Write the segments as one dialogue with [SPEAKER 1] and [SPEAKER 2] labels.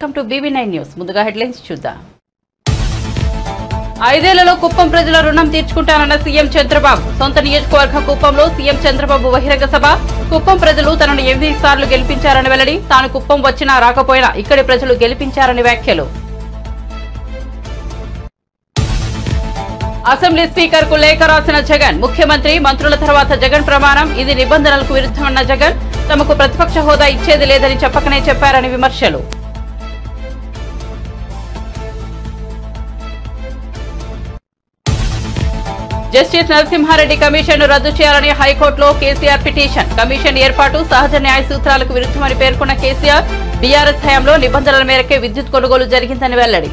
[SPEAKER 1] Welcome to BB9 news. ముందుగా headlines చూద్దాం. 5 ఏళ్లలో కుప్పం ప్రజల రుణం తీర్చుకుంటానన్న సీఎం చంద్రబాబు. సొంత నియోజకవర్గం కుప్పంలో సీఎం చంద్రబాబు బహిరంగ సభ. కుప్పం ప్రజలు తనను 8 సార్లు గెలిపించారని వెల్లడి. తాను కుప్పం వచ్చినా రాకపోయినా ఇక్కడి ప్రజలు గెలిపించారని వ్యాఖ్యలు. అసెంబ్లీ స్పీకర్ కు లేఖ రాసిన జగన్. ముఖ్యమంత్రి మంత్రుల తర్వాత జగన్ ప్రమాణం. ఇది నిబంధనలకు విరుద్ధమన్న జగన్. తమకు ప్రతిపక్ష హోదా ఇచ్చేది లేదని చెప్పకనే చెప్పారని విమర్శలు. జస్టిస్ నరసింహారెడ్డి కమిషన్ ను రద్దు చేయాలని హైకోర్టులో కేసీఆర్ పిటిషన్. కమిషన్ ఏర్పాటు సహజ న్యాయ సూత్రాలకు విరుద్ధమని పేర్కొన్న కేసీఆర్. బీఆర్ఎస్ హయాంలో నిబంధనల మేరకే విద్యుత్ కొనుగోలు జరిగిందని వెల్లడి.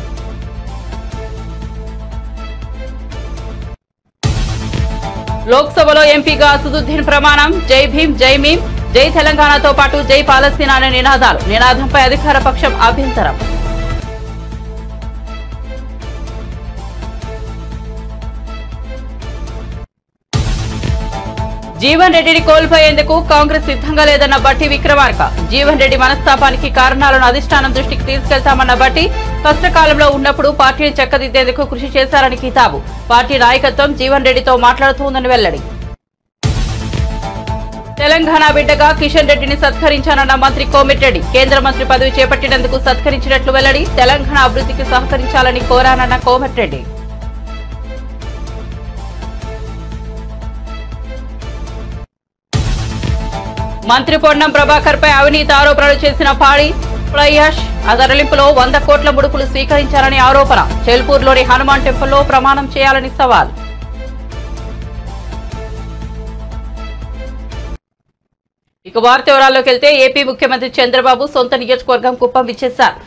[SPEAKER 1] లోక్సభలో ఎంపీగా అసదుద్దీన్ ప్రమాణం. జై భీమ్ జై మీమ్ జై తెలంగాణతో పాటు జై పాలస్తీనా అనే నినాదాలు. నినాదంపై అధికార పక్షం అభ్యంతరం. జీవన్ రెడ్డిని కోల్పోయేందుకు కాంగ్రెస్ సిద్ధంగా లేదన్న బట్టి విక్రమార్క. జీవన్ రెడ్డి మనస్తాపానికి కారణాలను అధిష్టానం దృష్టికి తీసుకెళ్తామన్న బట్టి కష్టకాలంలో ఉన్నప్పుడు పార్టీని చక్కదిద్దేందుకు కృషి చేశారని కితాబు. పార్టీ నాయకత్వం జీవన్ రెడ్డితో మాట్లాడుతోందని వెల్లడి. తెలంగాణ బిడ్డగా కిషన్ రెడ్డిని సత్కరించానన్న మంత్రి కోమిటిరెడ్డి. కేంద్ర మంత్రి పదవి చేపట్టినందుకు సత్కరించినట్లు వెల్లడి. తెలంగాణ అభివృద్ధికి సహకరించాలని కోరానన్న కోమిటిరెడ్డి. మంత్రి పొన్నం ప్రభాకర్ పై అవినీతి ఆరోపణలు చేసిన పాడి ప్రయాష్ తరలింపులో 100 కోట్ల ముడుపులు స్వీకరించారని ఆరోపణ. చెల్పూర్లోని హనుమాన్ టెంపుల్లో ప్రమాణం చేయాలని సవాల్. ఇక వార్త వివరాల్లోకి వెళ్తే ఏపీ ముఖ్యమంత్రి చంద్రబాబు సొంత నియోజకవర్గం కుప్పం విచ్చేశారు.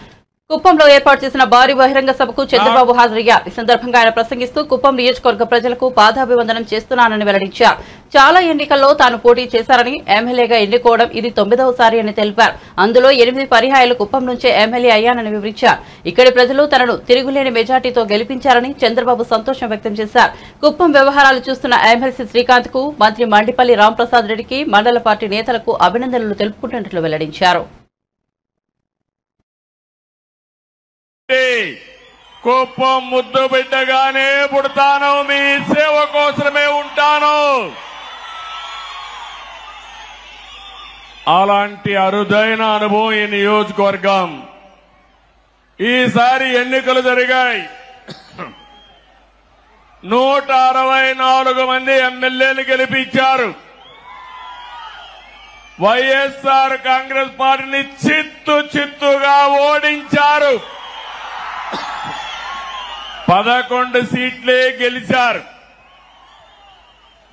[SPEAKER 1] కుప్పంలో ఏర్పాటు చేసిన భారీ బహిరంగ సభకు చంద్రబాబు హాజరయ్యారు. ఈ సందర్భంగా ఆయన ప్రసంగిస్తూ కుప్పం నియోజకవర్గ ప్రజలకు పాదాభివందనం చేస్తున్నానని వెల్లడించారు. చాలా ఎన్నికల్లో తాను పోటీ చేశారని, ఎమ్మెల్యేగా ఎన్నుకోవడం ఇది 9వసారి అని తెలిపారు. అందులో 8 పర్యాయాలు కుప్పం నుంచే ఎమ్మెల్యే అయ్యానని వివరించారు. ఇక్కడి ప్రజలు తనను తిరుగులేని మెజార్టీతో గెలిపించారని చంద్రబాబు సంతోషం వ్యక్తం చేశారు. కుప్పం వ్యవహారాలు చూస్తున్న ఎమ్మెల్సీ శ్రీకాంత్ కు, మంత్రి మండిపల్లి రాంప్రసాద్ రెడ్డికి, మండల పార్టీ నేతలకు అభినందనలు తెలుపుకుంటున్నట్లు వెల్లడించారు.
[SPEAKER 2] కుప్పం ముద్దు బిడ్డగానే పుడతాను, మీ సేవ కోసమే ఉంటాను. అలాంటి అరుదైన అనుభవం ఈ నియోజకవర్గం. ఈసారి ఎన్నికలు జరిగాయి. 164 మంది ఎమ్మెల్యేలు గెలిపించారు. వైఎస్ఆర్ కాంగ్రెస్ పార్టీని చిత్తుగా ఓడించారు. 11 సీట్లే గెలిచారు.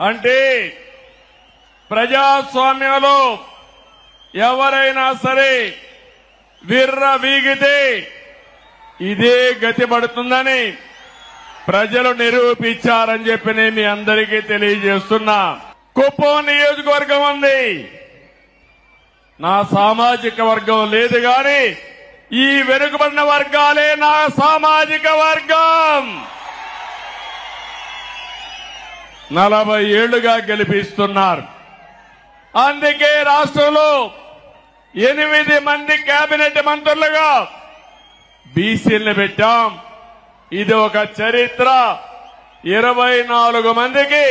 [SPEAKER 2] అంటే ప్రజాస్వామ్యంలో ఎవరైనా సరే విర్ర వీగితే ఇదే గతి పడుతుందని ప్రజలు నిరూపించారని చెప్పి నేను మీ అందరికీ తెలియజేస్తున్నా. కుప్పం నియోజకవర్గం ఉంది, నా సామాజిక వర్గం లేదు గాని ఈ వెనుకబడిన వర్గాలే నా సామాజిక వర్గం. 40 ఏళ్లుగా గెలిపిస్తున్నారు. అందుకే రాష్ట్రంలో 8 మంది కేబినెట్ మంత్రులుగా బీసీలను పెట్టాం. ఇది ఒక చరిత్ర. 24 మందికి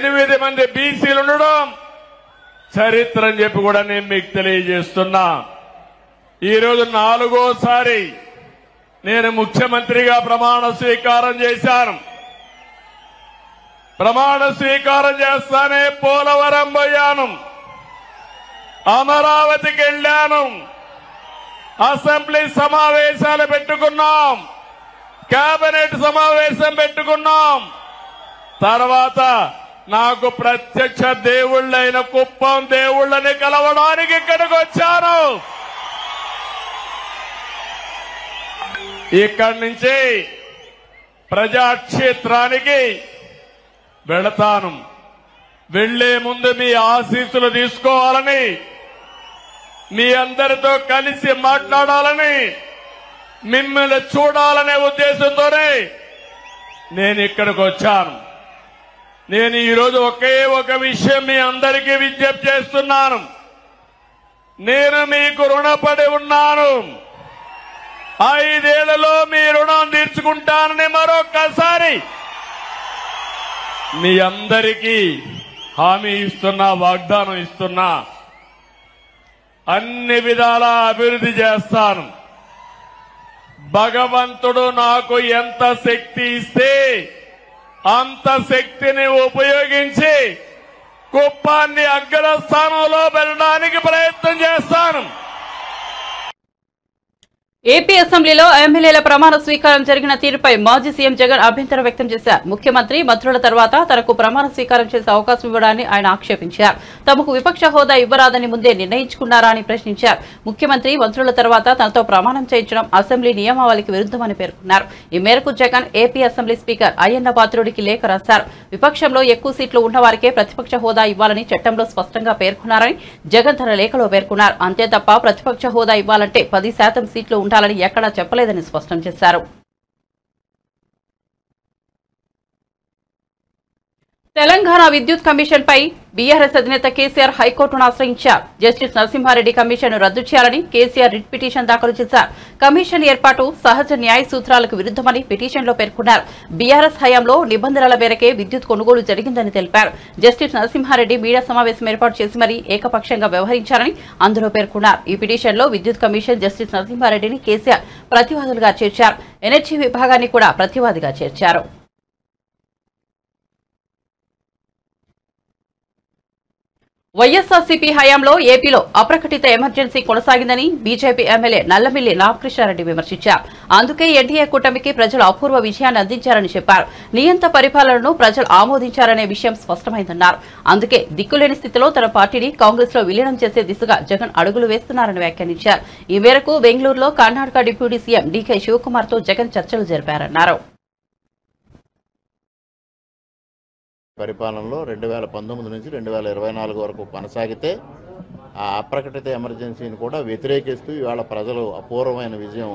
[SPEAKER 2] 8 మంది బీసీలు ఉండడం చరిత్ర అని చెప్పి కూడా నేను మీకు తెలియజేస్తున్నా. ఈరోజు 4వసారి నేను ముఖ్యమంత్రిగా ప్రమాణ స్వీకారం చేశాను. ప్రమాణ స్వీకారం చేస్తానే పోలవరం పోయాను, అమరావతికి వెళ్లాను, అసెంబ్లీ సమావేశాలు పెట్టుకున్నాం, కేబినెట్ సమావేశం పెట్టుకున్నాం. తర్వాత నాకు ప్రత్యక్ష దేవుళ్లైన కుప్పం దేవుళ్లని కలవడానికి ఇక్కడికి వచ్చాను. ఇక్కడి నుంచి ప్రజాక్షేత్రానికి వెళతాను. వెళ్లే ముందు మీ ఆశీస్సులు తీసుకోవాలని, మీ అందరితో కలిసి మాట్లాడాలని, మిమ్మల్ని చూడాలనే ఉద్దేశంతోనే నేను ఇక్కడికి వచ్చాను. నేను ఈరోజు ఒకే ఒక విషయం మీ అందరికీ విజ్ఞప్తి చేస్తున్నాను. నేను మీకు రుణపడి ఉన్నాను. 5 ఏళ్లలో మీ రుణం తీర్చుకుంటానని మరొక్కసారి మీ అందరికీ హామీ ఇస్తున్నా, వాగ్దానం ఇస్తున్నా. అన్ని విధాల అభివృద్ధి చేస్తాను. భగవంతుడు నాకు ఎంత శక్తి ఇస్తే అంత శక్తిని ఉపయోగించి కుప్పాన్ని అగ్రస్థానంలో పెట్టడానికి ప్రయత్నం చేస్తాను.
[SPEAKER 1] ఏపీ అసెంబ్లీలో ఎమ్మెల్యేల ప్రమాణ స్వీకారం జరిగిన తీరుపై మాజీ సీఎం జగన్ అభ్యంతరం వ్యక్తం చేశారు. ముఖ్యమంత్రి మంత్రుల తర్వాత తనకు ప్రమాణ స్వీకారం చేసే అవకాశం ఇవ్వడాన్ని ఆయన ఆక్షేపించారు. తమకు విపక్ష హోదా ఇవ్వరాదని ముందే నిర్ణయించుకున్నారా అని ప్రశ్నించారు. ముఖ్యమంత్రి మంత్రుల తర్వాత తనతో ప్రమాణం చేయించడం అసెంబ్లీ నియమావళికి విరుద్ధమని పేర్కొన్నారు. ఈ మేరకు Jagan AP assembly speaker Ayyanna పాత్రుడికి లేఖ రాశారు. విపక్షంలో ఎక్కువ సీట్లు ఉన్నవారికే ప్రతిపక్ష హోదా ఇవ్వాలని చట్టంలో స్పష్టంగా పేర్కొన్నారని జగన్ తన లేఖలో పేర్కొన్నారు. అంతే తప్ప ప్రతిపక్ష హోదా ఇవ్వాలంటే 10% సీట్లు ఉండాలని ఎక్కడా చెప్పలేదని స్పష్టం చేశారు. తెలంగాణ విద్యుత్ కమిషన్ పై బీఆర్ఎస్ అధినేత కేసీఆర్ హైకోర్టును ఆశ్రయించారు. జస్టిస్ నరసింహారెడ్డి కమిషన్ రద్దు చేయాలని కేసీఆర్ రిట్ పిటిషన్ దాఖలు చేశారు. కమిషన్ ఏర్పాటు సహజ న్యాయ సూత్రాలకు విరుద్ధమని పిటిషన్లో పేర్కొన్నారు. బీఆర్ఎస్ హయాంలో నిబంధనల మేరకే విద్యుత్ కొనుగోలు జరిగిందని తెలిపారు. జస్టిస్ నరసింహారెడ్డి మీడియా సమావేశం ఏర్పాటు చేసి మరీ ఏకపక్షంగా వ్యవహరించారని అందులో పేర్కొన్నారు. ఈ పిటిషన్లో విద్యుత్ కమిషన్ జస్టిస్ నరసింహారెడ్డిని కేసీఆర్ ప్రతివాదులుగా చేర్చారు. ఎనర్జీ విభాగాన్ని కూడా ప్రతివాదిగా చేర్చారు. వైఎస్ఆర్సీపీ హయాంలో ఏపీలో అప్రకటిత ఎమర్జెన్సీ కొనసాగిందని బీజేపీ ఎమ్మెల్యే నల్లమిల్లి రామకృష్ణారెడ్డి విమర్శించారు. అందుకే ఎన్డీఏ కూటమికి ప్రజలు అపూర్వ విజయాన్ని అందించారని చెప్పారు. నియంత పరిపాలనను ప్రజలు ఆమోదించారనే విషయం స్పష్టమైందన్నారు. అందుకే దిక్కులేని స్థితిలో తన పార్టీని కాంగ్రెస్ లో విలీనం చేసే దిశగా జగన్ అడుగులు వేస్తున్నారని వ్యాఖ్యానించారు. ఈ మేరకు బెంగళూరులో కర్ణాటక డిప్యూటీ సీఎం డీకే శివకుమార్ తో జగన్ చర్చలు జరిపారన్నారు.
[SPEAKER 3] పరిపాలనలో 2019 నుంచి 2024 వరకు కొనసాగితే ఆ అప్రకటిత ఎమర్జెన్సీని కూడా వ్యతిరేకిస్తూ ఇవాళ ప్రజలు అపూర్వమైన విజయం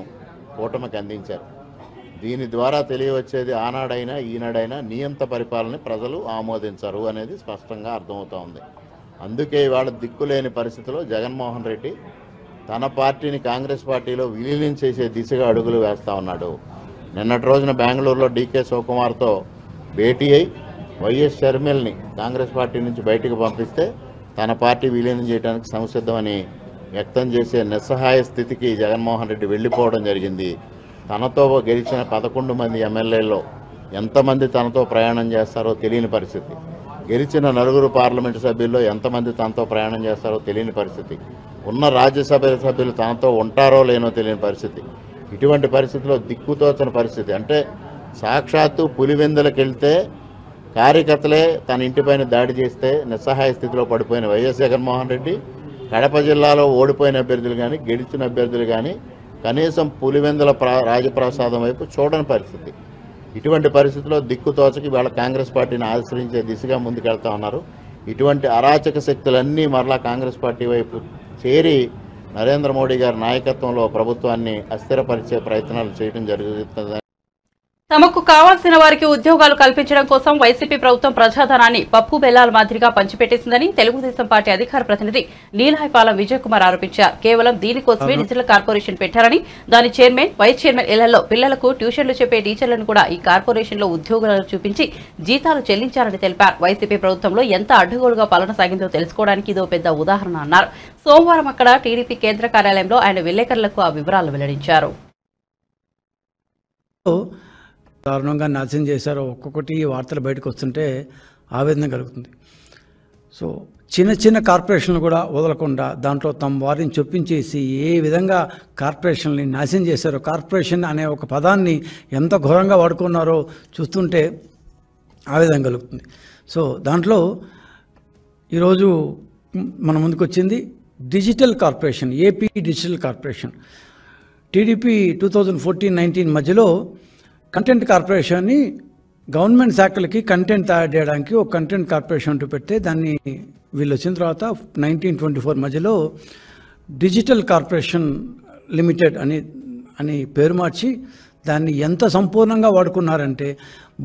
[SPEAKER 3] కూటమికి అందించారు. దీని ద్వారా తెలియవచ్చేది ఆనాడైనా ఈనాడైనా నియంత పరిపాలన ప్రజలు ఆమోదించరు అనేది స్పష్టంగా అర్థమవుతా ఉంది. అందుకే ఇవాళ దిక్కులేని పరిస్థితిలో జగన్మోహన్ రెడ్డి తన పార్టీని కాంగ్రెస్ పార్టీలో విలీనం చేసే దిశగా అడుగులు వేస్తూ ఉన్నాడు. నిన్నటి రోజున బెంగళూరులో డీకే శివకుమార్తో భేటీ అయి వైఎస్ షర్మిల్ని కాంగ్రెస్ పార్టీ నుంచి బయటకు పంపిస్తే తన పార్టీ విలీనం చేయడానికి సంసిద్ధమని వ్యక్తం చేసే నిస్సహాయ స్థితికి జగన్మోహన్ రెడ్డి వెళ్ళిపోవడం జరిగింది. తనతో గెలిచిన 11 మంది ఎమ్మెల్యేల్లో ఎంతమంది తనతో ప్రయాణం చేస్తారో తెలియని పరిస్థితి. గెలిచిన 9 పార్లమెంటు సభ్యుల్లో ఎంతమంది తనతో ప్రయాణం చేస్తారో తెలియని పరిస్థితి. ఉన్న రాజ్యసభ సభ్యులు తనతో ఉంటారో లేనో తెలియని పరిస్థితి. ఇటువంటి పరిస్థితిలో దిక్కుతోచని పరిస్థితి. అంటే సాక్షాత్తు పులివెందులకు వెళ్తే కార్యకర్తలే తన ఇంటిపైన దాడి చేస్తే నిస్సహాయ స్థితిలో పడిపోయిన వైఎస్ జగన్మోహన్ రెడ్డి కడప జిల్లాలో ఓడిపోయిన అభ్యర్థులు కానీ గెలిచిన అభ్యర్థులు కానీ కనీసం పులివెందుల రాజప్రసాదం వైపు చూడని పరిస్థితి. ఇటువంటి పరిస్థితిలో దిక్కుతోచకి వాళ్ళ కాంగ్రెస్ పార్టీని ఆశ్రయించే దిశగా ముందుకెళ్తా ఉన్నారు. ఇటువంటి అరాచక శక్తులన్నీ మరలా కాంగ్రెస్ పార్టీ వైపు చేరి నరేంద్ర మోడీ గారి నాయకత్వంలో ప్రభుత్వాన్ని అస్థిరపరిచే ప్రయత్నాలు చేయడం జరుగుతుంది.
[SPEAKER 1] తమకు కావాల్సిన వారికి ఉద్యోగాలు కల్పించడం కోసం వైసీపీ ప్రభుత్వం ప్రజాధనాన్ని పప్పు బెల్లాల మాదిరిగా పంచిపెట్టేసిందని తెలుగుదేశం పార్టీ అధికార ప్రతినిధి నీలాయపాలెం విజయ్ కుమార్ ఆరోపించారు. కేవలం దీనికోసమే డిజిటల్ కార్పొరేషన్ పెట్టారని, దాని చైర్మన్, వైస్ చైర్మన్ ఇళ్లలో పిల్లలకు ట్యూషన్లు చెప్పే టీచర్లను కూడా ఈ కార్పొరేషన్ లో ఉద్యోగాలు చూపించి జీతాలు చెల్లించారని తెలిపారు. వైసీపీ ప్రభుత్వంలో ఎంత అడ్డగోలుగా పాలన సాగిందో తెలుసుకోవడానికి ఇదో పెద్ద ఉదాహరణ అన్నారు. సోమవారం అక్కడ టీడీపీ కేంద్ర కార్యాలయంలో ఆయన విలేకరులకు ఆ వివరాలు వెల్లడించారు.
[SPEAKER 4] దారుణంగా నాశనం చేశారో ఒక్కొక్కటి వార్తలు బయటకు వస్తుంటే ఆవేదన కలుగుతుంది. సో చిన్న చిన్న కార్పొరేషన్లు కూడా వదలకుండా దాంట్లో తమ వారిని చొప్పించేసి ఏ విధంగా కార్పొరేషన్ని నాశనం చేశారో, కార్పొరేషన్ అనే ఒక పదాన్ని ఎంత ఘోరంగా వాడుకున్నారో చూస్తుంటే ఆవేదన కలుగుతుంది. సో దాంట్లో ఈరోజు మన ముందుకు వచ్చింది digital corporation, AP digital corporation. TDP 2014-19 మధ్యలో కంటెంట్ కార్పొరేషన్ని గవర్నమెంట్ శాఖలకి కంటెంట్ తయారు చేయడానికి ఒక కంటెంట్ కార్పొరేషన్ అంటూ పెడితే దాన్ని వీళ్ళు వచ్చిన తర్వాత 1924 మధ్యలో డిజిటల్ కార్పొరేషన్ లిమిటెడ్ అని పేరు మార్చి దాన్ని ఎంత సంపూర్ణంగా వాడుకున్నారంటే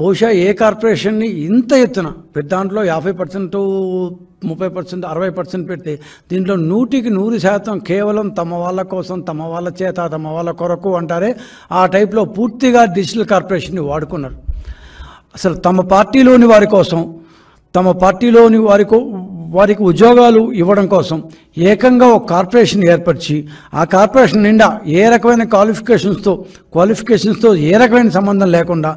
[SPEAKER 4] బహుశా ఏ కార్పొరేషన్ని ఇంత ఎత్తున దాంట్లో 50%, 30%, 60% పెడితే దీంట్లో 100% కేవలం తమ వాళ్ళ కోసం, తమ వాళ్ళ చేత, తమ వాళ్ళ కొరకు అంటారే ఆ టైప్లో పూర్తిగా డిజిటల్ కార్పొరేషన్ని వాడుకున్నారు. అసలు తమ పార్టీలోని వారి కోసం, తమ పార్టీలోని వారికి ఉద్యోగాలు ఇవ్వడం కోసం ఏకంగా ఒక కార్పొరేషన్ ఏర్పరిచి ఆ కార్పొరేషన్ నిండా ఏ రకమైన క్వాలిఫికేషన్స్తో ఏ రకమైన సంబంధం లేకుండా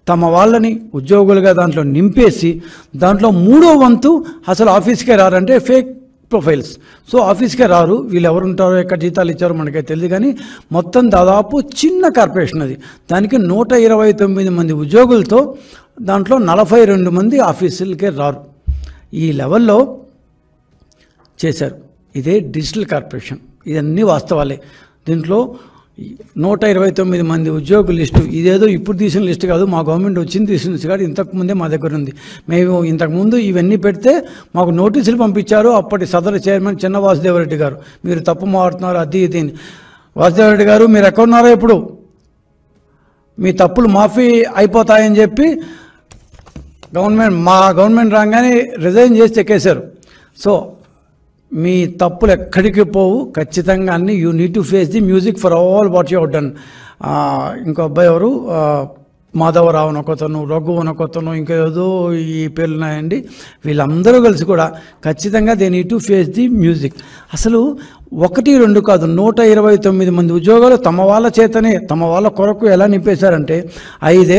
[SPEAKER 4] తమ వాళ్ళని ఉద్యోగులుగా దాంట్లో నింపేసి దాంట్లో 3వ వంతు అసలు ఆఫీస్కే రారంటే ఫేక్ ప్రొఫైల్స్. సో ఆఫీస్కే రారు, వీళ్ళు ఎవరు ఉంటారో ఎక్కడ జీతాలు ఇచ్చారో మనకైతే తెలియదు. కానీ మొత్తం దాదాపు చిన్న కార్పొరేషన్ అది. దానికి 129 మంది ఉద్యోగులతో దాంట్లో 42 మంది ఆఫీసులకే రారు. ఈ లెవెల్లో చేశారు. ఇదే డిజిటల్ కార్పొరేషన్. ఇవన్నీ వాస్తవాలే. దీంట్లో 129 మంది ఉద్యోగుల లిస్టు, ఇదేదో ఇప్పుడు తీసిన లిస్టు కాదు, మా గవర్నమెంట్ వచ్చింది తీసిన లిస్టు కాదు, ఇంతకుముందే మా దగ్గర ఉంది. మేము ఇంతకుముందు ఇవన్నీ పెడితే మాకు నోటీసులు పంపించారు అప్పటి సదరు చైర్మన్ చిన్న వాసుదేవరెడ్డి గారు, మీరు తప్పు మారుతున్నారు అది ఇది అని. వాసుదేవరెడ్డి గారు మీరు ఎక్కడున్నారో ఇప్పుడు, మీ తప్పులు మాఫీ అయిపోతాయని చెప్పి మా గవర్నమెంట్ రాగానే రిజైన్ చేసి చెక్కేశారు. సో మీ తప్పులు ఎక్కడికి పోవు, ఖచ్చితంగా అన్ని you need to face the music for all what you have done. ఇంకో అబ్బాయి ఎవరు, మాధవరావు అనొకతను, రఘు అనొకతను, ఇంకేదో ఈ పేర్లు ఉన్నాయండి. వీళ్ళందరూ కలిసి కూడా ఖచ్చితంగా they need to face the music. అసలు 1, 2 కాదు, 129 మంది ఉద్యోగాలు తమ వాళ్ళ చేతనే, తమ వాళ్ళ కొరకు ఎలా నింపేశారంటే 5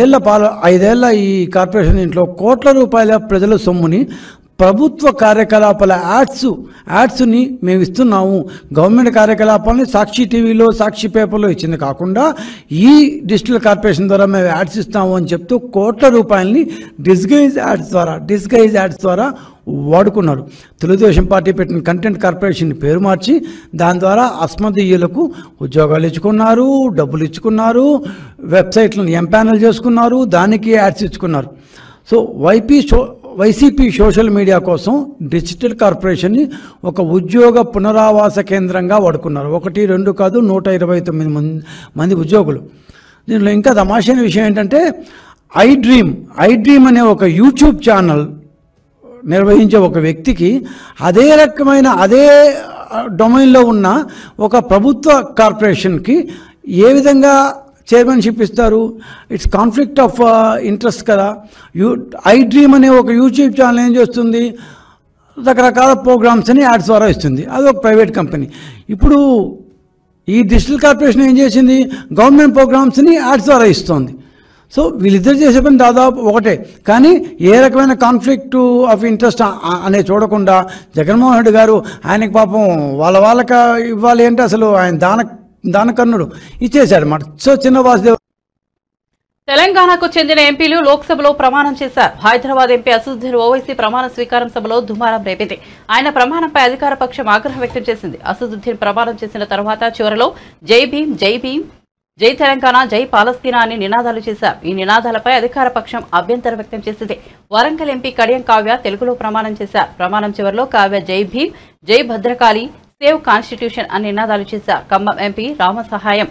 [SPEAKER 4] ఏళ్ల ఈ కార్పొరేషన్ ఇంట్లో కోట్ల రూపాయల ప్రజల సొమ్ముని ప్రభుత్వ కార్యకలాపాల యాడ్స్ని మేము ఇస్తున్నాము. గవర్నమెంట్ కార్యకలాపాలని సాక్షి టీవీలో, సాక్షి పేపర్లో ఇచ్చింది కాకుండా ఈ డిజిటల్ కార్పొరేషన్ ద్వారా మేము యాడ్స్ ఇస్తాము అని చెప్తూ కోట్ల రూపాయలని డిస్గైజ్ యాడ్స్ ద్వారా వాడుకున్నారు. తెలుగుదేశం పార్టీ పెట్టిన కంటెంట్ కార్పొరేషన్ పేరు మార్చి దాని ద్వారా అస్మదీయులకు ఉద్యోగాలు ఇచ్చుకున్నారు, డబ్బులు ఇచ్చుకున్నారు, వెబ్సైట్లను ఎంపానల్ చేసుకున్నారు, దానికి యాడ్స్ ఇచ్చుకున్నారు. సో వైసీపీ సోషల్ మీడియా కోసం డిజిటల్ కార్పొరేషన్ని ఒక ఉద్యోగ పునరావాస కేంద్రంగా వాడుకున్నారు. 1, 2 కాదు, 129 మంది ఉద్యోగులు. దీనిలో ఇంకా తమాషైన విషయం ఏంటంటే ఐ డ్రీమ్ అనే ఒక యూట్యూబ్ ఛానల్ నిర్వహించే ఒక వ్యక్తికి అదే రకమైన అదే డొమైన్లో ఉన్న ఒక ప్రభుత్వ కార్పొరేషన్కి ఏ విధంగా చైర్మన్షిప్ ఇస్తారు? ఇట్స్ కాన్ఫ్లిక్ట్ ఆఫ్ ఇంట్రెస్ట్ కదా. ఐ డ్రీమ్ అనే ఒక యూట్యూబ్ ఛానల్ ఏం చేస్తుంది, రకరకాల ప్రోగ్రామ్స్ని యాడ్స్ ద్వారా ఇస్తుంది, అది ఒక ప్రైవేట్ కంపెనీ. ఇప్పుడు ఈ డిజిటల్ కార్పొరేషన్ ఏం చేసింది, గవర్నమెంట్ ప్రోగ్రామ్స్ని యాడ్స్ ద్వారా ఇస్తుంది. సో వీళ్ళిద్దరు చేసే పని దాదాపు ఒకటే, కానీ ఏ రకమైన కాన్ఫ్లిక్ట్ ఆఫ్ ఇంట్రెస్ట్ అనే చూడకుండా జగన్మోహన్ రెడ్డి గారు ఆయనకి పాపం వాళ్ళకి ఇవ్వాలి అంటే అసలు ఆయన దానకర్ణుడు ఇచ్చేశాడు అన్నమాట. సో చిన్న వాసుదేవ్.
[SPEAKER 1] తెలంగాణకు చెందిన ఎంపీలు లోక్సభలో ప్రమాణం చేశారు. హైదరాబాద్ ఎంపీ అసదుద్దీన్ ఓవైసీ ప్రమాణ స్వీకారం సభలో దుమారం రేపింది. ఆయన ప్రమాణంపై అధికార పక్షం ఆగ్రహం వ్యక్తం చేసింది. అసదుద్దీన్ ప్రమాణం చేసిన తర్వాత చివరిలో జై భీమ్, జై భీమ్, జై తెలంగాణ, జై పాలస్తీనా అని నినాదాలు చేశారు. ఈ నినాదాలపై అధికార పక్షం అభ్యంతరం వ్యక్తం చేసింది. వరంగల్ ఎంపీ కడియం కావ్య తెలుగులో ప్రమాణం చేశారు. ప్రమాణం చివరిలో కావ్య జై భీమ్, జై భద్రకాళి, సేవ్ కాన్స్టిట్యూషన్ అని నినాదాలు చేశారు. ఖమ్మం ఎంపీ రామసహాయం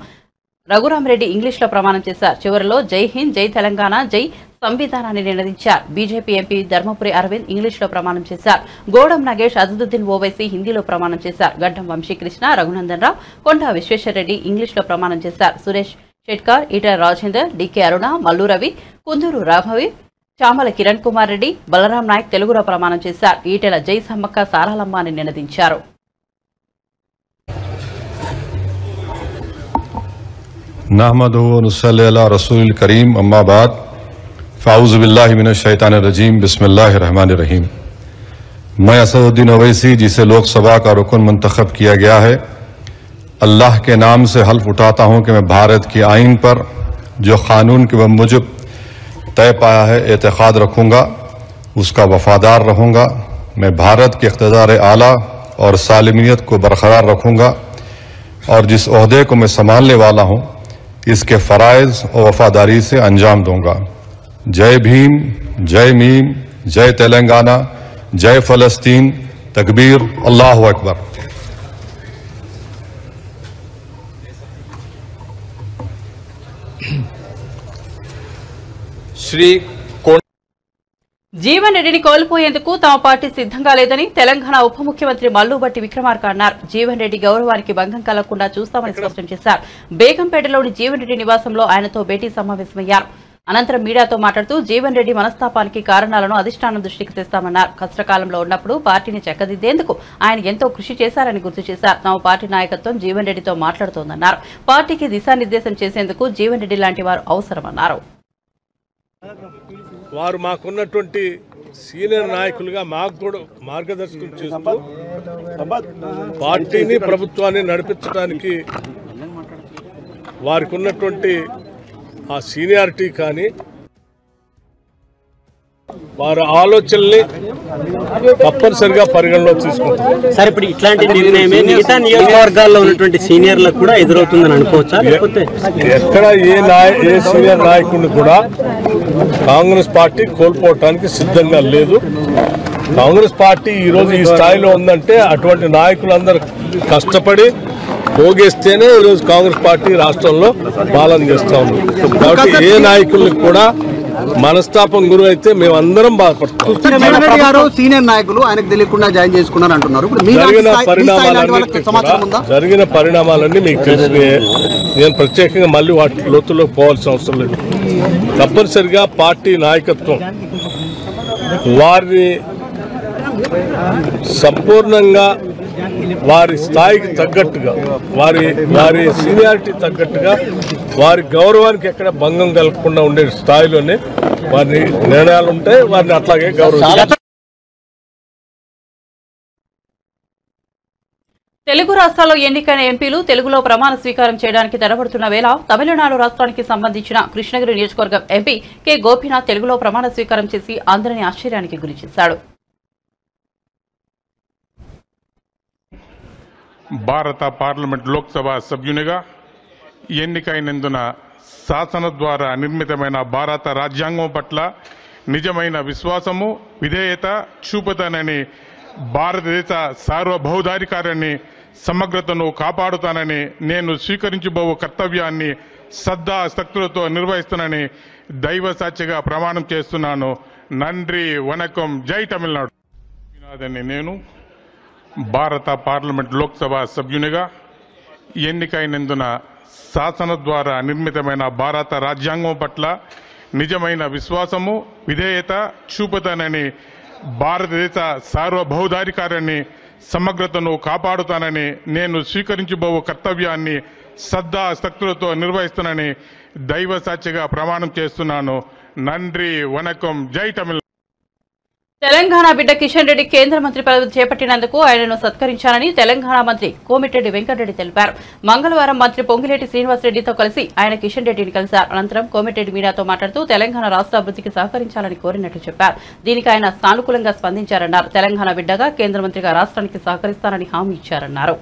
[SPEAKER 1] రఘురామరెడ్డి ఇంగ్లీష్లో ప్రమాణం చేశారు. చివరిలో జై హింద్, జై తెలంగాణ, జై సంవిధానాన్ని నినదించారు. బీజేపీ ఎంపీ ధర్మపురి అరవింద్ ఇంగ్లీష్లో ప్రమాణం చేశారు. గోడం నగేష్, అసదుద్దీన్ ఓవైసీ హిందీలో ప్రమాణం చేశారు. గడ్డం వంశీకృష్ణ, రఘునందన్ రావు, కొండా విశ్వేశ్వరరెడ్డి ఇంగ్లీష్లో ప్రమాణం చేశారు. సురేష్ షెట్కార్, ఈటల రాజేందర్, డికే అరుణ, మల్లు రవి, కుందూరు రాఘవి, చామల కిరణ్ కుమార్ రెడ్డి, బలరాం నాయక్ తెలుగులో ప్రమాణం చేశారు. ఈటెల జై సమ్మక్క సారాలమ్మ అని నినదించారు.
[SPEAKER 5] नहमदुहु व नुसल्ली अला रसूलिल करीम अम्मा बाद फ़ाऊज़ु बिल्लाहि मिनश शैतानिर रजीम बिस्मिल्लाहिर रहमानिर रहीम। मैं असदुद्दीन ओवैसी जिसे लोकसभा का रुकन मुंतखब किया गया है, अल्लाह के नाम से हल्फ उठाता हूँ कि मैं भारत की आइन पर जो क़ानून के मुजब तय पाया है एतक़ाद रखूँगा, उसका वफ़ादार रहूँगा। मैं भारत के इक़्तिदार आला और सालिमियत को बरकरार रखूँगा और जिस ओहदे को मैं संभालने वाला हूँ इसके फ़राइज़ और वफादारी से अंजाम दूंगा। जय भीम, जय मीम, जय तेलंगाना, जय फ़लस्तीन, तकबीर, अल्लाहु अकबर।
[SPEAKER 6] श्री
[SPEAKER 1] జీవన్ రెడ్డిని కోల్పోయేందుకు తమ పార్టీ సిద్ధంగా లేదని తెలంగాణ ఉప ముఖ్యమంత్రి మల్లుబట్టి విక్రమార్క అన్నారు. జీవన్ రెడ్డి గౌరవానికి భంగం కలగకుండా చూస్తామని స్పష్టం చేశారు. బేగంపేటలోని జీవన్ రెడ్డి నివాసంలో ఆయనతో భేటీ సమావేశమయ్యారు. అనంతరం మీడియాతో మాట్లాడుతూ జీవన్ రెడ్డి మనస్తాపానికి కారణాలను అధిష్టానం దృష్టికి తెస్తామన్నారు. కష్టకాలంలో ఉన్నప్పుడు పార్టీని చక్కదిద్దేందుకు ఆయన ఎంతో కృషి చేశారని గుర్తు చేశారు. తమ పార్టీ నాయకత్వం జీవన్ రెడ్డితో మాట్లాడుతోందన్నారు. పార్టీకి దిశానిర్దేశం చేసేందుకు జీవన్ రెడ్డి లాంటి వారు అవసరమన్నారు.
[SPEAKER 7] వారు మాకున్నటువంటి సీనియర్ నాయకులుగా మాకు కూడా మార్గదర్శకం చేస్తూ పార్టీని ప్రభుత్వాన్ని నడిపించడానికి వారికి ఉన్నటువంటి ఆ సీనియారిటీ కానీ వారి ఆలోచనల్ని తప్పనిసరిగా పరిగణలో తీసుకుంటారు.
[SPEAKER 8] సార్, ఇప్పుడు ఇట్లాంటి నిర్ణయమే మిగతా నియోజకవర్గాల్లో ఉన్నటువంటి సీనియర్లకు కూడా ఎదురవుతుందని అనుకోవచ్చా? లేకపోతే
[SPEAKER 7] ఎక్కడ ఏ సీనియర్ నాయకుడిని కూడా కాంగ్రెస్ పార్టీ కోల్పోవటానికి సిద్ధంగా లేదు. కాంగ్రెస్ పార్టీ ఈరోజు ఈ స్థాయిలో ఉందంటే అటువంటి నాయకులందరూ కష్టపడి పోగేస్తేనే ఈరోజు కాంగ్రెస్ పార్టీ రాష్ట్రంలో పాలన చేస్తా ఉంది. కాబట్టి ఏ నాయకులకు కూడా మనస్తాపం గురి అయితే మేమందరం బాధపడతాం.
[SPEAKER 8] సీనియర్ నాయకులు ఆయనకు తెలియకుండా జాయిన్ చేసుకున్నారు అంటున్నారు.
[SPEAKER 7] జరిగిన పరిణామాలన్నీ మీకు తెలిసినాయే. నేను ప్రత్యేకంగా మళ్ళీ వాటి లోతుల్లో పోవాల్సిన అవసరం లేదు. తప్పనిసరిగా పార్టీ నాయకత్వం వారిని సంపూర్ణంగా వారి స్థాయికి తగ్గట్టుగా వారి సీనియారిటీ తగ్గట్టుగా వారి గౌరవానికి ఎక్కడ భంగం కలగకుండా ఉండే స్థాయిలోనే వారి నిర్ణయాలు ఉంటాయి. వారిని అట్లాగే గౌరవించాలి.
[SPEAKER 1] తెలుగు రాష్ట్రాల్లో ఎన్నికైన ఎంపీలు తెలుగులో ప్రమాణ స్వీకారం చేయడానికి తడబడుతున్న వేళ తమిళనాడు రాష్ట్రానికి సంబంధించిన కృష్ణగిరి నియోజకవర్గం ఎంపీ కె గోపీనాథ్ తెలుగులో ప్రమాణ స్వీకారం చేసి అందరినీ ఆశ్చర్యానికి గురిచేశాడు.
[SPEAKER 9] భారత పార్లమెంట్ లోక్సభ సభ్యునిగా ఎన్నికైనందున శాసన ద్వారా నిర్మితమైన భారత రాజ్యాంగం పట్ల నిజమైన విశ్వాసము విధేయత చూపుతానని, భారతదేశ సార్వభౌమాధికారాన్ని సమగ్రతను కాపాడుతానని, నేను స్వీకరించబో కర్తవ్యాన్ని శ్రద్ధాశక్తులతో నిర్వహిస్తానని దైవ సాక్షిగా ప్రమాణం చేస్తున్నాను. నంద్రి వనకం, జై తమిళనాడు. నేను భారత పార్లమెంట్ లోక్సభ సభ్యునిగా ఎన్నికైనందున శాసన ద్వారా నిర్మితమైన భారత రాజ్యాంగం పట్ల నిజమైన విశ్వాసము విధేయత చూపుతానని, భారతదేశ సార్వభౌమాధికారాన్ని సమగ్రతను కాపాడుతానని, నేను స్వీకరించబో కర్తవ్యాన్ని శ్రద్ధాశక్తులతో నిర్వహిస్తానని దైవ సాక్షిగా ప్రమాణం చేస్తున్నాను. నంద్రి వనకం, జై తమిళనాడు.
[SPEAKER 1] తెలంగాణ బిడ్డ కిషన్ రెడ్డి కేంద్ర మంత్రి పదవి చేపట్టినందుకు ఆయనను సత్కరించానని తెలంగాణ మంత్రి కోమిటిరెడ్డి వెంకటరెడ్డి తెలిపారు. మంగళవారం మంత్రి పొంగిలేటి శ్రీనివాసరెడ్డితో కలిసి ఆయన కిషన్ రెడ్డిని కలిశారు. అనంతరం కోమిటిరెడ్డి మీడియాతో మాట్లాడుతూ తెలంగాణ రాష్ట్ర అభివృద్ధికి సహకరించాలని కోరినట్లు చెప్పారు. దీనికి ఆయన సానుకూలంగా స్పందించారన్నారు. తెలంగాణ బిడ్డగా కేంద్ర మంత్రిగా రాష్ట్రానికి సహకరిస్తానని హామీ ఇచ్చారన్నారు.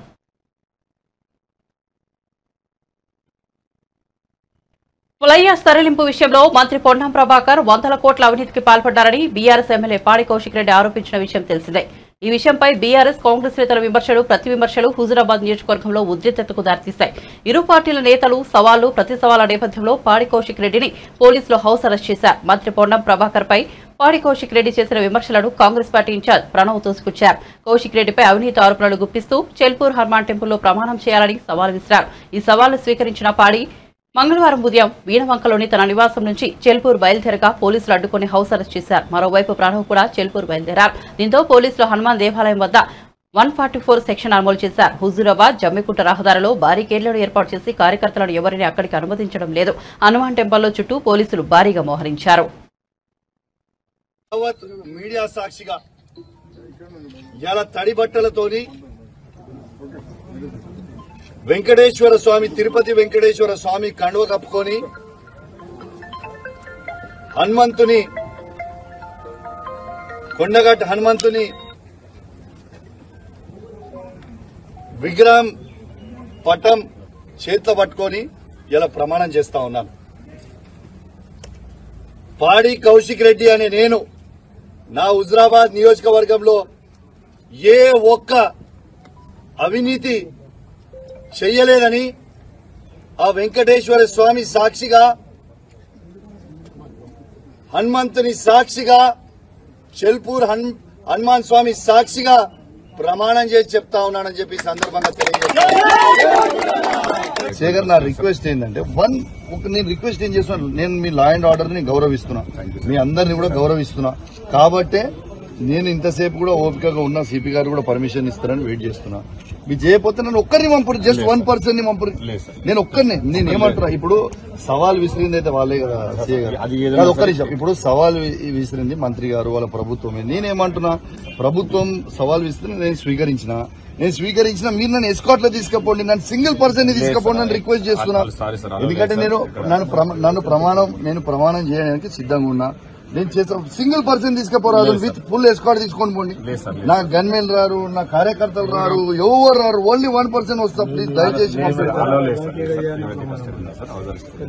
[SPEAKER 1] ఫ్లైయాస్ తరలింపు విషయంలో మంత్రి పొన్నం ప్రభాకర్ 100 కోట్ల అవినీతికి పాల్పడ్డారని బీఆర్ఎస్ ఎమ్మెల్యే పాడి కౌశిక్ రెడ్డి ఆరోపించిన విషయం తెలిసిందే. ఈ విషయంపై బీఆర్ఎస్ కాంగ్రెస్ నేతల విమర్శలు ప్రతి విమర్శలు హుజూరాబాద్ నియోజకవర్గంలో ఉద్రిక్తతకు దారితీశాయి. ఇరు పార్టీల నేతలు సవాళ్లు ప్రతి సవాళ్ల నేపథ్యంలో పాడి కౌశిక్ రెడ్డిని పోలీసులు హౌస్ అరెస్ట్ చేశారు. మంత్రి పొన్నం ప్రభాకర్ పై పాడి కౌశిక్ రెడ్డి చేసిన విమర్శలను కాంగ్రెస్ పార్టీ ఇన్ఛార్జ్ ప్రణవ్ తోసిపుచ్చారు. కౌశిక్ రెడ్డిపై అవినీతి ఆరోపణలు గుప్పిస్తూ చెల్పూర్ హనుమాన్ టెంపుల్లో ప్రమాణం చేయాలని సవాల్ విసిరారు. ఈ సవాల్ను స్వీకరించిన పాడి మంగళవారం ఉదయం వీణవంకలోని తన నివాసం నుంచి చెల్పూర్ బయలుదేరగా పోలీసులు అడ్డుకుని హౌస్ అరెస్ట్ చేశారు. మరోవైపు ప్రణవ్ కూడా చెల్పూర్ బయలుదేరారు. దీంతో పోలీసులు హనుమాన్ దేవాలయం వద్ద 144 సెక్షన్ అమలు చేశారు. హుజూరాబాద్ జమ్మికుంట రహదారిలో బారికేడ్లను ఏర్పాటు చేసి కార్యకర్తలను ఎవరిని అక్కడికి అనుమతించడం లేదు. హనుమాన్ టెంపుల్లో చుట్టూ పోలీసులు భారీగా మోహరించారు.
[SPEAKER 10] మీడియా సాక్షిగా ఇలా తడి బట్టలతోని వెంకటేశ్వర స్వామి తిరుపతి వెంకటేశ్వర స్వామి కండువ కప్పుకొని హనుమంతుని కొండగట్టు హనుమంతుని విగ్రహం పటం చేతిలో పట్టుకొని ఇలా ప్రమాణం చేస్తా ఉన్నాను. పాడి కౌశిక్ రెడ్డి అనే నేను నా హుజూరాబాద్ నియోజకవర్గంలో ఏ ఒక్క అవినీతి చెయ్యలేదని ఆ వెంకటేశ్వర స్వామి సాక్షిగా హనుమంతుని సాక్షిగా చెల్పూర్ హనుమాన్ స్వామి సాక్షిగా ప్రమాణం చేసి చెప్తా ఉన్నానని చెప్పి సందర్భంగా తెలియజేస్తాను. శేఖర్, నా రిక్వెస్ట్ ఏంటంటే నేను రిక్వెస్ట్ ఏం చేస్తున్నాను, నేను మీ లా అండ్ ఆర్డర్ ని గౌరవిస్తున్నా, మీ అందరిని కూడా గౌరవిస్తున్నా. కాబట్టే నేను ఇంతసేపు కూడా ఓపికగా ఉన్నా, సిపి గారు కూడా పర్మిషన్ ఇస్తారని వెయిట్ చేస్తున్నా. మీరు చేయకపోతే నేను ఒక్కరిని పంపురు, జస్ట్ 1 పర్సన్ ని పంపురు. నేను ఒక్కరిని, నేను ఏమంటున్నా, ఇప్పుడు సవాల్ విసిరింది అయితే వాళ్ళే కదా సీఏ గారు, అది ఒక్కరి. ఇప్పుడు సవాల్ విసిరింది మంత్రి గారు, వాళ్ళ ప్రభుత్వమే. నేనేమంటున్నా, ప్రభుత్వం సవాల్ విసిరి నేను స్వీకరించిన మీరు నన్ను ఎస్కాట్ లో తీసుకుపోండి, నన్ను సింగిల్ పర్సన్ ని తీసుకుపోండి అని రిక్వెస్ట్ చేస్తున్నా. ఎందుకంటే నేను ప్రమాణం చేయడానికి సిద్ధంగా ఉన్నా. నేను చేసే సింగిల్ పర్సన్ తీసుకుపోరాదు, విత్ ఫుల్ ఎస్కాట్ తీసుకొని పోండి. నా గన్మెన్ రారు, నా కార్యకర్తలు రారు, ఎవరు రారు, ఓన్లీ 1 పర్సన్ వస్తా. ప్లీజ్ దయచేసి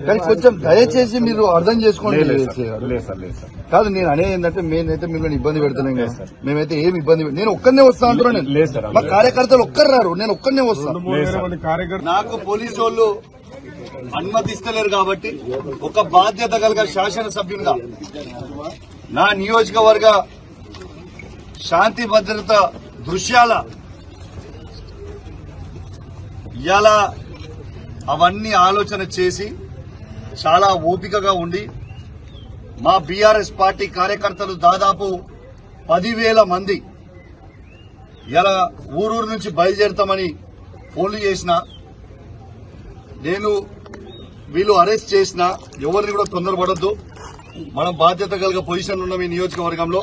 [SPEAKER 10] కానీ కొంచెం దయచేసి మీరు అర్థం చేసుకోండి. కాదు, నేను అనేది ఏంటంటే మేమైతే మిమ్మల్ని ఇబ్బంది పెడుతున్నాం కదా, మేమైతే ఏమి ఇబ్బంది, నేను ఒక్కరినే వస్తా అంటున్నాను. నేను మా కార్యకర్తలు ఒక్కరు రారు, నేను ఒక్కరినే వస్తాను. నాకు పోలీసు వాళ్ళు అనుమతిస్తలేరు కాబట్టి ఒక బాధ్యత కలిగిన శాసనసభ్యునిగా నా నియోజకవర్గ శాంతి భద్రత దృశ్యాల ఇలా అవన్నీ ఆలోచన చేసి చాలా ఓపికగా ఉండి మా బీఆర్ఎస్ పార్టీ కార్యకర్తలు దాదాపు 10,000 మంది ఇలా ఊరూరు నుంచి బయలుదేరుతామని ఫోన్లు చేసిన, నేను వీళ్ళు అరెస్ట్ చేసిన ఎవరిని కూడా తొందరపడొద్దు. మనం బాధ్యత కలిగే పొజిషన్ ఉన్నాం ఈ నియోజకవర్గంలో.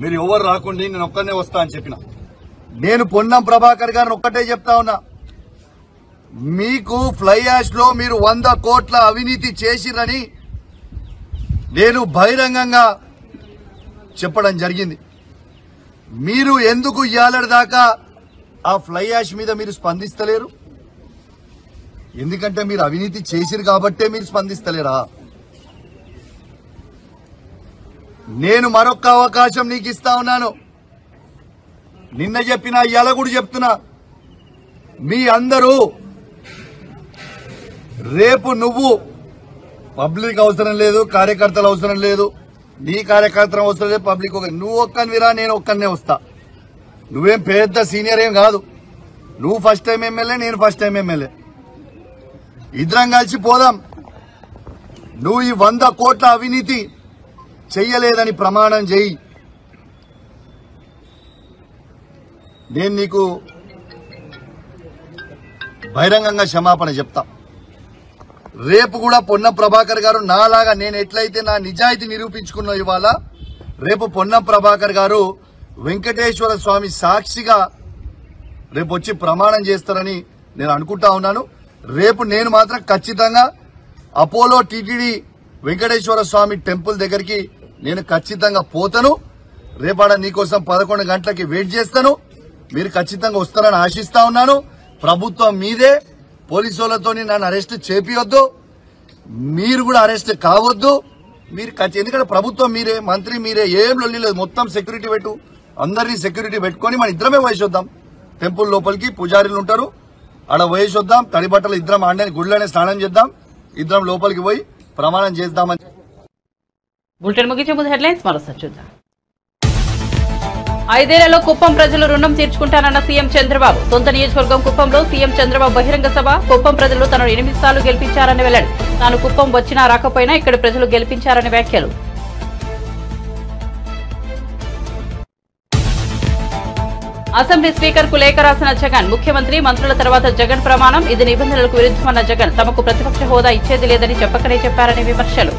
[SPEAKER 10] మీరు ఎవరు రాకండి, నేను ఒక్కనే వస్తా అని చెప్పిన. నేను పొన్నం ప్రభాకర్ గారిని ఒక్కటే చెప్తా ఉన్నా, మీకు ఫ్లై యాష్ లో మీరు 100 కోట్ల అవినీతి చేసిరని నేను బహిరంగంగా చెప్పడం జరిగింది. మీరు ఎందుకు ఇయ్యాలటి దాకా ఆ ఫ్లై యాష్ మీద మీరు స్పందిస్తలేరు? ఎందుకంటే మీరు అవినీతి చేసిరు కాబట్టే మీరు స్పందిస్తలేరా? నేను మరొక అవకాశం నీకు ఇస్తా ఉన్నాను. నిన్న చెప్పినా ఇవాళ కూడా చెప్తున్నా, మీ అందరూ రేపు నువ్వు పబ్లిక్ అవసరం లేదు, కార్యకర్తలు అవసరం లేదు, నీ కార్యకర్తలు అవసరం లేదు, పబ్లిక్ నువ్వు ఒక్కనివిరా, నేను ఒక్కనే వస్తా. నువ్వేం పెద్ద సీనియర్ ఏం కాదు, నువ్వు ఫస్ట్ టైం ఎమ్మెల్యే, నేను ఫస్ట్ టైం ఎమ్మెల్యే. ఇద్దరం కలిసి పోదాం. నువ్వు ఈ 100 కోట్ల అవినీతి చెయ్యలేదని ప్రమాణం చేయి. నేను నీకు బహిరంగంగా క్షమాపణ చెప్తా. రేపు కూడా పొన్నం ప్రభాకర్ గారు నాలాగా నేను ఎట్లయితే నా నిజాయితీ నిరూపించుకున్నా ఇవాళ, రేపు పొన్నం ప్రభాకర్ గారు వెంకటేశ్వర స్వామి సాక్షిగా రేపు వచ్చి ప్రమాణం చేస్తారని నేను అనుకుంటా ఉన్నాను. రేపు నేను మాత్రం ఖచ్చితంగా అపోలో టీటీడీ వెంకటేశ్వర స్వామి టెంపుల్ దగ్గరికి నేను ఖచ్చితంగా పోతాను. రేపాడ నీకోసం 11 గంటలకి వెయిట్ చేస్తాను. మీరు ఖచ్చితంగా వస్తారని ఆశిస్తా ఉన్నాను. ప్రభుత్వం మీదే, పోలీసులతో నన్ను అరెస్ట్ చేపియొద్దు, మీరు కూడా అరెస్ట్ కావద్దు. మీరు ఎందుకంటే ప్రభుత్వం మీరే, మంత్రి మీరే, ఏం లొల్లి లేదు. మొత్తం సెక్యూరిటీ పెట్టు, అందరినీ సెక్యూరిటీ పెట్టుకొని మన ఇద్దరమే వయసొద్దాం. టెంపుల్ లోపలికి పూజారులు ఉంటారు, ఆడ వయసొద్దాం. తడి బట్టలు ఇద్దరం ఆడనే గుడిలోనే స్నానం చేద్దాం, ఇద్దరం లోపలికి పోయి ప్రమాణం చేద్దామని.
[SPEAKER 1] బులెటిన్ ముగించే ముందు హెడ్లైన్స్ మరోసారి చూద్దాం. 5 ఏళ్లలో కుప్పం ప్రజలు రుణం తీర్చుకుంటానన్న సీఎం చంద్రబాబు. సొంత నియోజకవర్గం కుప్పంలో సీఎం చంద్రబాబు బహిరంగ సభ. కుప్పం ప్రజలు తనను 8 సార్లు గెలిపించారని వెల్లడి. తాను కుప్పం వచ్చినా రాకపోయినా ఇక్కడి ప్రజలు గెలిపించారని వ్యాఖ్యలు. అసెంబ్లీ స్పీకర్ కు లేఖ రాసిన జగన్. ముఖ్యమంత్రి, మంత్రుల తర్వాత జగన్ ప్రమాణం. ఇది నిబంధనలకు విరుద్ధమన్న జగన్. తమకు ప్రతిపక్ష హోదా ఇచ్చేది లేదని చెప్పకనే చెప్పారని విమర్శలు.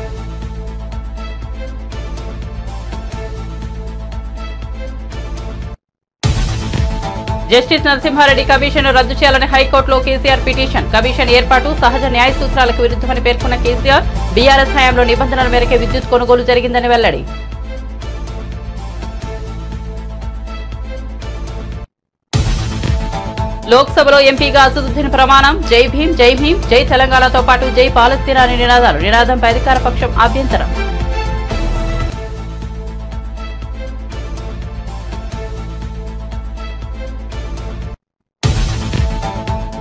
[SPEAKER 1] జస్టిస్ నరసింహారెడ్డి కమిషన్ రద్దు చేయాలని హైకోర్టులో కేసీఆర్ పిటిషన్. కమిషన్ ఏర్పాటు సహజ న్యాయ సూత్రాలకు విరుద్ధమని పేర్కొన్న కేసీఆర్. బీఆర్ఎస్ హయాంలో నిబంధనల మేరకే విద్యుత్ కొనుగోలు జరిగిందని వెల్లడి. లోక్సభలో ఎంపీగా అసదుద్దీన్ ప్రమాణం. జై భీం, జై భీం, జై తెలంగాణతో పాటు జై పాలస్తీనా అని నినాదాలు. నినాదంపై అధికార పక్షం అభ్యంతరం.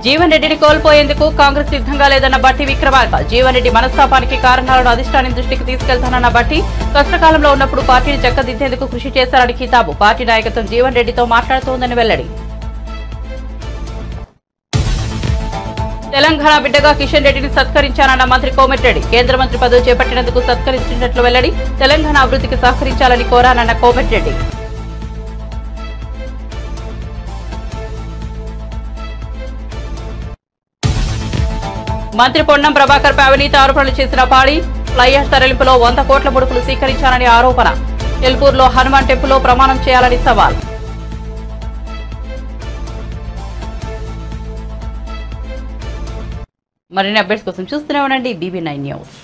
[SPEAKER 1] జీవన్ రెడ్డిని కోల్పోయేందుకు కాంగ్రెస్ సిద్ధంగా లేదన్న బట్టి విక్రమార్క. జీవన్ రెడ్డి మనస్తాపానికి కారణాలను అధిష్టానం దృష్టికి తీసుకెళ్తానన్న బట్టి కష్టకాలంలో ఉన్నప్పుడు పార్టీని చక్కదిద్దేందుకు కృషి చేశారని కితాబు. పార్టీ నాయకత్వం జీవన్ రెడ్డితో మాట్లాడుతోందని వెల్లడి. తెలంగాణ బిడ్డగా కిషన్ రెడ్డిని సత్కరించానన్న మంత్రి కోమటిరెడ్డి. కేంద్ర మంత్రి పదవి చేపట్టినందుకు సత్కరించినట్లు వెల్లడి. తెలంగాణ అభివృద్ధికి సహకరించాలని కోరానన్న కోమటిరెడ్డి. మంత్రి పొన్నం ప్రభాకర్ పై అవినీతి ఆరోపణలు చేసిన పాడి ఫ్లైయాష్ తరలింపులో 100 కోట్ల ముడుపులు స్వీకరించానని ఆరోపణ. ఎల్పూర్లో హనుమాన్ టెంపుల్లో ప్రమాణం చేయాలని సవాల్. మరిన్ని అప్డేట్స్ కోసం చూస్తూనే ఉండండి BB9 న్యూస్.